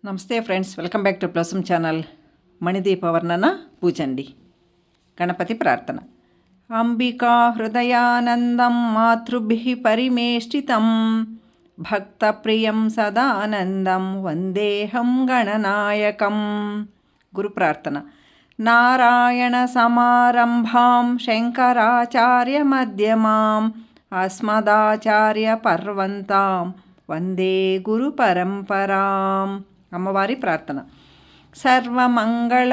నమస్తే friends, welcome back to Blossom channel. మణిదీప వర్ణన పూజండి. గణపతి ప్రార్థన. అంబికా హృదయానందం మాతృభిః పరిమేష్టితం భక్తప్రియం సదానందం వందేహం గణనాయకం. గురు ప్రార్థన. నారాయణ సమారంభాం శంకరాచార్య మధ్యమాం అస్మదాచార్య పర్వంతాం వందే గురు పరంపరాం. అమ్మవారి ప్రార్థన. సర్వమంగళమాంగళ్యే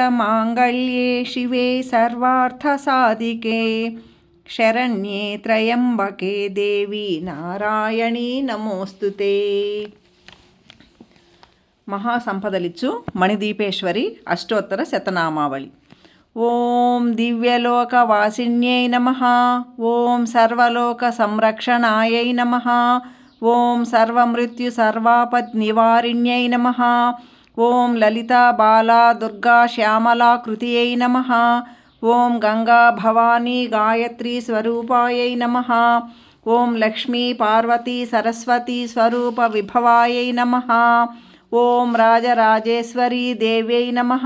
శివే సర్వార్థసాధికే శరణ్యే త్రయంబకే దేవి నారాయణీ నమోస్తుతే. మహాసంపదలిచ్చు మణిదీపేశ్వరి అష్టోత్తర శతనామావళి. ఓం దివ్యలోకవాసిన్యై నమః. ఓం సర్వలోక సంరక్షణాయై నమః. ఓం సర్వమృత్యు సర్వాపద్ నివారిణ్యై నమః. ఓం లలితా బాలా దుర్గా శ్యామలాకృతియై నమః. ఓం గంగా భవానీ గాయత్రీ స్వరూపాయై నమః. ఓం లక్ష్మీ పార్వతీ సరస్వతీ స్వరూప విభవాయై నమః. ఓం రాజరాజేశ్వరీ దేవ్యై నమః.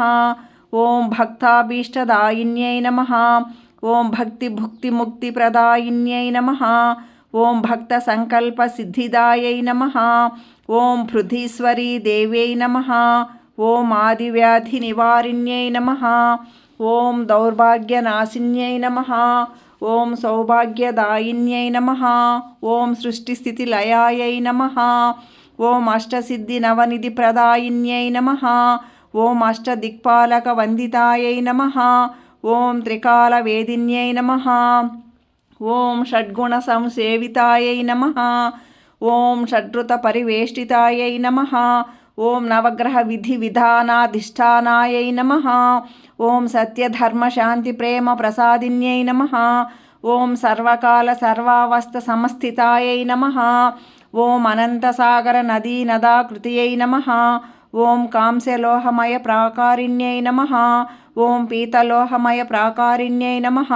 ఓం భక్తాభీష్టదాయిన్యై నమః. ఓం భక్తి భుక్తి ముక్తి ప్రదాయిన్యై నమః. ఓం భక్త సంకల్ప సిద్ధిదాయై నమః. ఓం పృథీశ్వరీ దేవ్యై నమః. ఓం ఆదివ్యాధి నివారిణ్యై నమః. ఓం దౌర్భాగ్యనాశిన్యై నమః. ఓం సౌభాగ్యదాయిన్యై నమః. ఓం సృష్టిస్థితిలయాయై నమః. ఓం అష్టసిద్ధి నవనిధి ప్రదాయిన్యై నమః. ఓం అష్టదిక్పాలక వందితాయై నమః. ఓం త్రికాల వేదిన్యై నమః. ఓం షడ్గుణ సంసేవితాయై నమః. ఓం షడ్రుత పరివేష్టితాయై నమః. ఓం నవగ్రహ విధి విధానాధిష్టానాయై నమః. ఓం సత్యధర్మ శాంతి ప్రేమ ప్రసాదిన్యై నమః. ఓం సర్వకాల సర్వావస్థ సమస్థితాయై నమః. ఓం అనంతసాగర నదీ నదాకృతియై నమః. ఓం కాంస్యలోహమయ ప్రాకారిణ్యై నమః. ఓం పీతలోహమయ ప్రాకారిణ్యై నమః.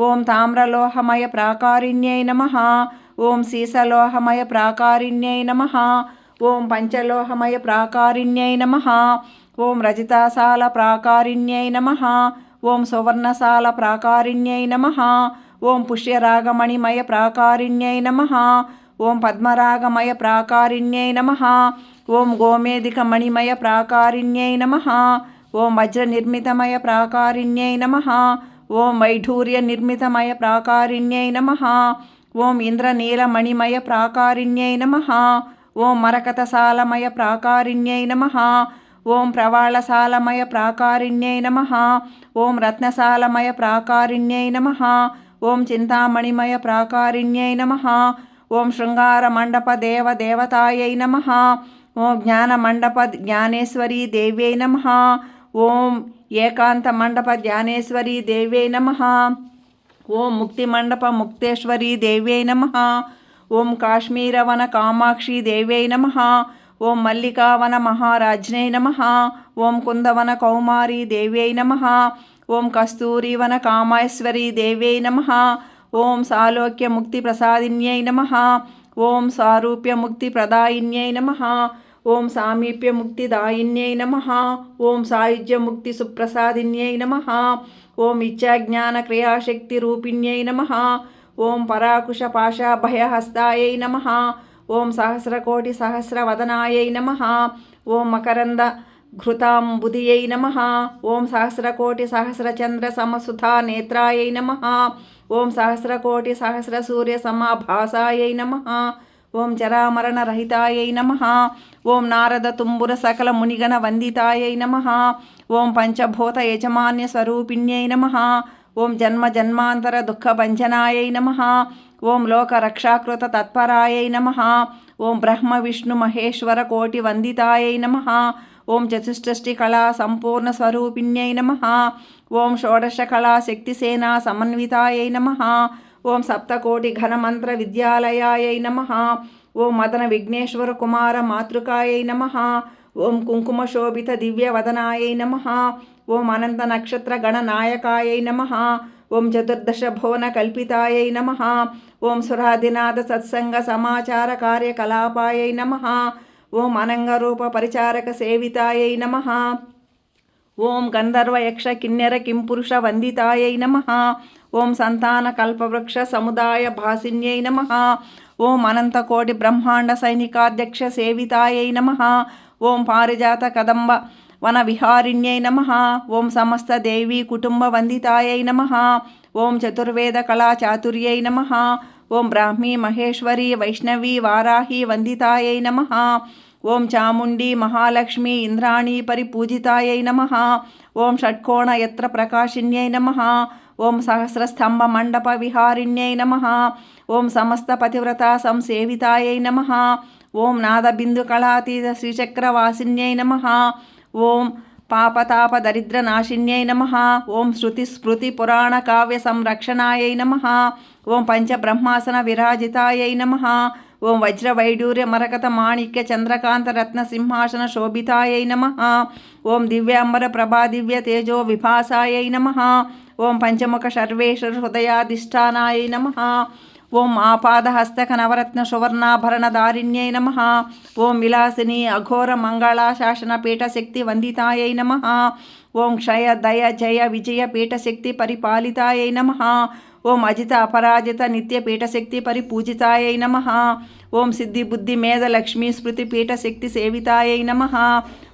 ఓం తామ్రలోహమయ ప్రాకారిణ్యై నమః. ఓం సీసలోహమయ ప్రాకారిణ్యై నమః. ఓం పంచలోహమయ ప్రాకారిణ్యై నమః. ఓం రజితాసాల ప్రాకారిణ్యై నమః. ఓం సువర్ణసాల ప్రాకారిణ్యై నమః. ఓం పుష్యరాగమణిమయ ప్రాకారిణ్యై నమః. ఓం పద్మరాగమయ ప్రాకారిణ్యై నమః. ఓం గోమేధికమణిమయ ప్రాకారిణ్యై నమః. ఓం వజ్రనిర్మితమయ ప్రాకారిణ్యై నమః. ఓం వైఢూర్య నిర్మితమయ ప్రాకారిణ్యై నమః. ఓం ఇంద్రనీలమణిమయ ప్రాకారిణ్యై నమః. ఓం మరకతసాలమయ ప్రాకారిణ్యై నమః. ఓం ప్రవాళసాలమయ ప్రాకారిణ్యై నమః. ఓం రత్నసాలమయ ప్రాకారిణ్యై నమః. ఓం చింతామణిమయ ప్రాకారిణ్యై నమః. ఓం శృంగారమండప దేవదేవతాయై నమః. ఓం జ్ఞానమండప జ్ఞానేశ్వరీ దేవ్యై నమః. ఓం ఏకాంతమండప జ్ఞానేశ్వరీ దేవ్యై నమః. ఓం ముక్తిమండప ముక్తేశ్వరీ దేవ్యై నమః. ఓం కాశ్మీరవన కామాక్షి దేవ్యై నమః. ఓం మల్లికావన మహారాజ్ఞై నమః. ఓం కుందవన కౌమారీ దేవ్యై నమః. ఓం కస్తూరివన కామేశ్వరీ దేవ్యై నమః. ఓం సాలోక్య ముక్తి ప్రసాదిన్యై నమః. ఓం సారూప్య ముక్తి ప్రదాయిన్యై నమః. ఓం సామీప్య ముక్తిదాయిన్యై నమః. ఓం సాయుజ్య ముక్తి సుప్రసాదిన్యై నమః. ఓం ఇచ్ఛాజ్ఞాన క్రియాశక్తి రూపిణ్యై నమః. ఓం పరాకుశ పాశాభయహస్తాయై నమః. ఓం సహస్రకోటి సహస్రవదనాయై నమః. ఓం మకరంద ఘృతాంబుధియై నమః. ఓం సహస్రకోటి సహస్రచంద్ర సమసుధా నేత్రాయై నమః. ఓం సహస్రకోటి సహస్ర సూర్య సమాభాసాయై నమః. ఓం జరామరణ రహితాయై నమః. ఓం నారద తుంబుర సకల మునిగణ వందితాయై నమః. ఓం పంచభూత యజమాన్య స్వరూపిణ్యై నమః. ఓం జన్మ జన్మాంతర దుఃఖభంజనాయై నమః. ఓం లోక రక్షాకృత తత్పరాయై నమః. ఓం బ్రహ్మ విష్ణు మహేశ్వర కోటి వందితాయై నమః. ఓం చతుష్టష్టి కళా సంపూర్ణ స్వరూపిణ్యై నమః. ఓం షోడశ కళా శక్తిసేనా సమన్వితాయై నమః. ఓం సప్తకోటి ఘనమంత్ర విద్యాలయాయై నమః. ఓం మదన విఘ్నేశ్వర కుమార మాతృకాయై నమః. ఓం కుంకుమ శోభిత దివ్యవదనాయై నమః. ఓం అనంత నక్షత్ర గణనాయకాయై నమః. ఓం చతుర్దశ భువన కల్పితాయై నమః. ఓం సురాదినాథ సత్సంగ సమాచార కార్యకలాపాయై నమః. ఓం అనంగరూప పరిచారక సేవితాయై నమః. ఓం గంధర్వ యక్ష కిన్నెర కింపురుష వందితాయై నమః. ఓం సంతాన కల్పవృక్ష సముదాయ భాసిన్యై నమః. ఓం అనంతకోటి బ్రహ్మాండ సైనికాధ్యక్ష సేవితాయై నమః. ఓం పారిజాత కదంబ వన విహారిణ్యై నమః. ఓం సమస్త దేవీ కుటుంబ వందితాయై నమః. ఓం చతుర్వేద కళా చాతుర్యై నమః. ఓం బ్రాహ్మీ మహేశ్వరీ వైష్ణవీ వారాహి వందితాయై నమః. ఓం చాముండీ మహాలక్ష్మీ ఇంద్రాణీ పరిపూజితాయై నమః. ఓం షట్కోణ యత్ర ప్రకాశిన్యై నమః. ఓం సహస్రస్తంభ మండప విహారిణ్యై నమః. ఓం సమస్త పతివ్రతా సంసేవితాయై నమః. ఓం నాదబిందు కళాతీత శ్రీచక్రవాసిన్యై నమః. ఓం పాపతాప దరిద్ర నాశిన్యై నమః. ఓం శృతి స్మృతి పురాణ కావ్య సంరక్షణాయై నమః. ఓం పంచబ్రహ్మాసన విరాజితాయై నమః. ఓం వజ్ర వైడూర్య మరకత మాణిక్య చంద్రకాంత రత్న సింహాసన శోభితాయై నమః. ఓం దివ్యాంబర ప్రభా దివ్య తేజో విభాసాయై నమః. ఓం పంచముఖ సర్వేశ్వర హృదయాధిష్టానాయై నమః. ఓం ఆపాదహస్తక నవరత్న సువర్ణాభరణధారిణ్యై నమః. ఓం విలాసిని అఘోర మంగళా శాసన పీఠశక్తి వందితాయై నమః. ఓం క్షయ దయ జయ విజయ పీఠశక్తి పరిపాలితాయై నమః. ఓం అజిత అపరాజిత నిత్య పీఠశక్తి పరిపూజితాయై నమః. ఓం సిద్ధి బుద్ధి మేధ లక్ష్మీ స్మృతి పీఠశక్తి సేవితాయై నమః.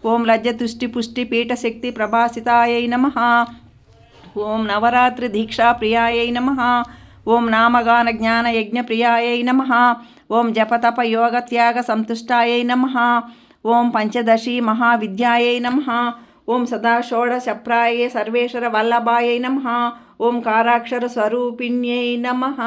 ఓం లజ్జ తుష్టి పుష్టి పీఠశక్తి ప్రభాసితాయై నమః. ఓం నవరాత్రి దీక్షా ప్రియాయై నమః. ఓం నామగాన జ్ఞాన యజ్ఞ ప్రియాయై నమః. ఓం జపతప యోగ త్యాగ సంతుష్టాయై నమః. ఓం పంచదశి మహావిద్యాయై నమః. ఓం సదా షోడశప్రాయే సర్వేశ్వర వల్లభాయై నమః. ఓం కారాక్షర స్వరూపిణ్యై నమః.